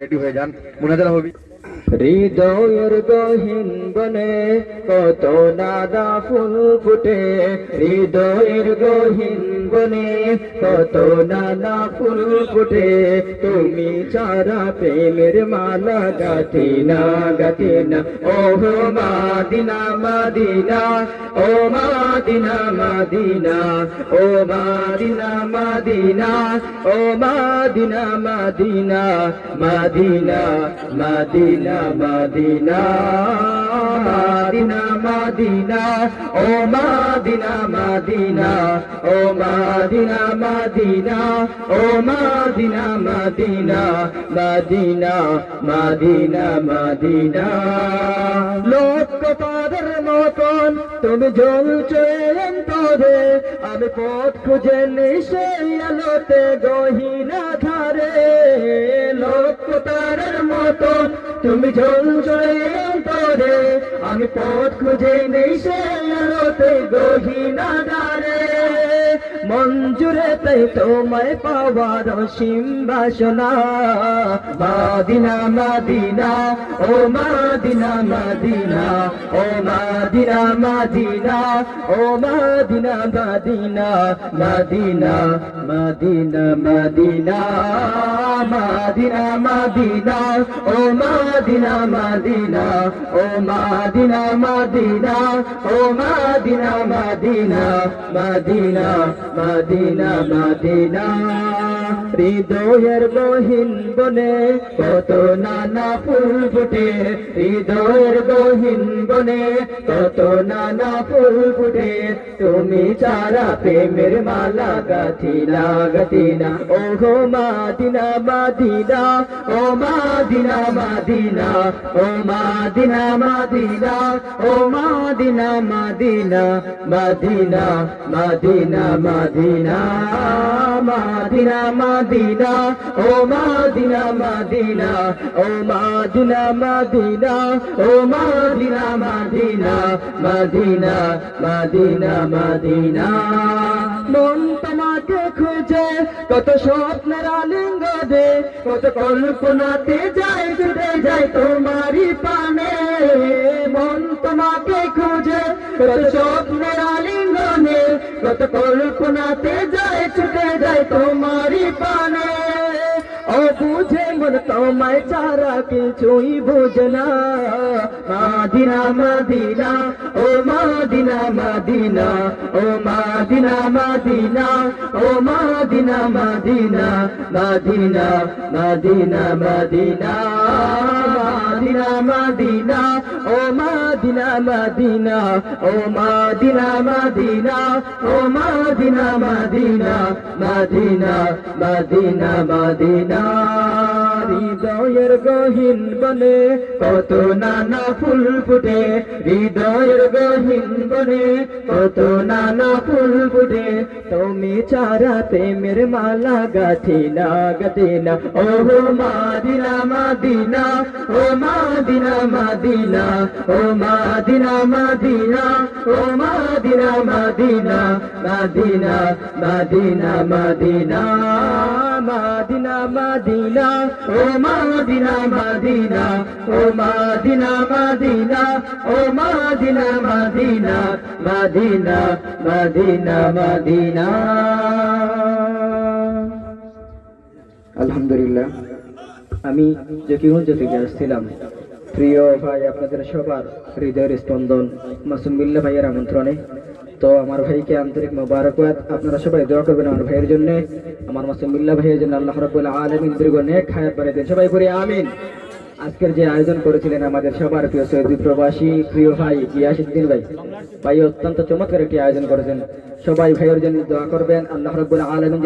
Ready হয়ে যান, মুনাজারা হবে। হৃদয়ের গহীন বনে কত নানা ফুল ফুটে, হৃদয়ের গহীন বনে কত নানা ফুল ফুটে, তুমি ছাড়া প্রেমের মালা গাঁথি না গাঁথি না। ওহো মাদিনা মাদিনা, ও মাদিনা মাদিনা, ও মাদিনা মাদিনা, ও মাদিনা মাদিনা, মাদিনা মাদিনা মাদিনা, মাদিনা মাদিনা, ও মাদিনা মাদিনা, ও মাদিনা মাদিনা, ও মাদিনা মাদিনা, মাদিনা মাদিনা মাদিনা। লক্ষ তাদের মতন তুমি জ্বলছো অন্তরে, আমি পথ খুঁজে নেই সেই আলোতে গহীনা ধারে। লক্ষ তারের মতন তুমি জ্বলছো অন্তরে, আমি পথ খুঁজে নেই সেই আলোতে গহীনা ধারে। মঞ্জুরে তাই তোমায় পাওয়ার অসীম বাসনা, মাদিনা মাদিনা, ও মাদিনা মাদিনা, ও মাদিনা মাদিনা, ও মাদিনা মাদিনা, মাদিনা মাদিনা মাদিনা, মাদিনা মাদিনা, ও মাদিনা মাদিনা, ও মাদিনা মাদিনা, ও মাদিনা মাদিনা, মাদিনা মাদিনা মাদিনা। হৃদয়ের গহীন বনে কত নানা ফুল ফুটে, হৃদয়ের গহীন বনে কত নানা ফুল ফুটে, তুমি ছাড়া প্রেমের মালা গাঁথি না গাঁথি না। ওহো মাদিনা মাদিনা, ও মাদিনা মাদিনা, ও মাদিনা মাদিনা, ও মাদিনা মাদিনা, মাদিনা মাদিনা মাদিনা, মাদিনা মাদিনা, ও মাদিনা মাদিনা, ও মাদিনা মাদিনা, ও মাদিনা মাদিনা, মাদিনা মাদিনা মাদিনা। মন তোমাকে খুঁজে কত স্বপ্নের আলিঙ্গনে, কত কল্পনাতে যায় ছুটে যায় তোমারই পানে। মন তোমাকে খুঁজে কত স্বপ্নের আলিঙ্গনে, কত কল্পনাতে যায় ছুটে যায় তোমারই পানে। ও বুঝে মন তোমায় ছাড়া কিছুই বুঝে না, মাদিনা মাদিনা, ও মাদিনা মাদিনা, ও মাদিনা মাদিনা, ও মাদিনা মাদিনা, মাদিনা মাদিনা মাদিনা, মাদিনা মাদিনা, ও মাদিনা মাদিনা, ও মাদিনা মাদিনা, ও মাদিনা মাদিনা, মাদিনা মাদিনা মাদিনা। হৃদয়ের গহীন বনে কত নানা ফুল ফুটে, হৃদয়ের গহীন বনে কত নানা ফুল ফুটে, তুমি ছাড়া প্রেমের মালা গাঁথি না গাঁথি না। ওহো মাদিনা মাদিনা, ও মাদিনা মাদিনা, ও মাদিনা মাদিনা, ও মাদিনা মাদিনা, মাদিনা মাদিনা মাদিনা, মাদিনা মাদিনা, ও মাদিনা মাদিনা, ও মাদিনা মাদিনা, ও মাদিনা মাদিনা, মাদিনা মাদিনা মাদিনা। আলহামদুলিল্লাহ, আমি জকিগঞ্জ থেকে আসছিলাম। প্রিয় ভাই, আপনাদের সবার হৃদয়ের স্পন্দন মাসুম বিল্লাহ ভাইয়ের আমন্ত্রণে। তো আমার ভাইকে আন্তরিক মোবারকবাদ। আপনারা সবাই দোয়া করবেন আমার ভাইয়ের জন্য, আমার মাসুম বিল্লাহ ভাইয়ের জন্য। আল্লাহ রাব্বুল আলামিন দীর্ঘ নেক হায়াত বাড়িয়ে দেন, সবাই পড়ি আমিন। আজকের যে আয়োজন করেছিলেন আমাদের সবার প্রিয় সৌদি প্রবাসী প্রিয় ভাই গিয়াসউদ্দিন ভাই, ভাই অত্যন্ত চমৎকার একটি আয়োজন করেছেন। সবাই ভাইয়ের জন্য দোয়া করবেন। আল্লাহ রাব্বুল আলামিন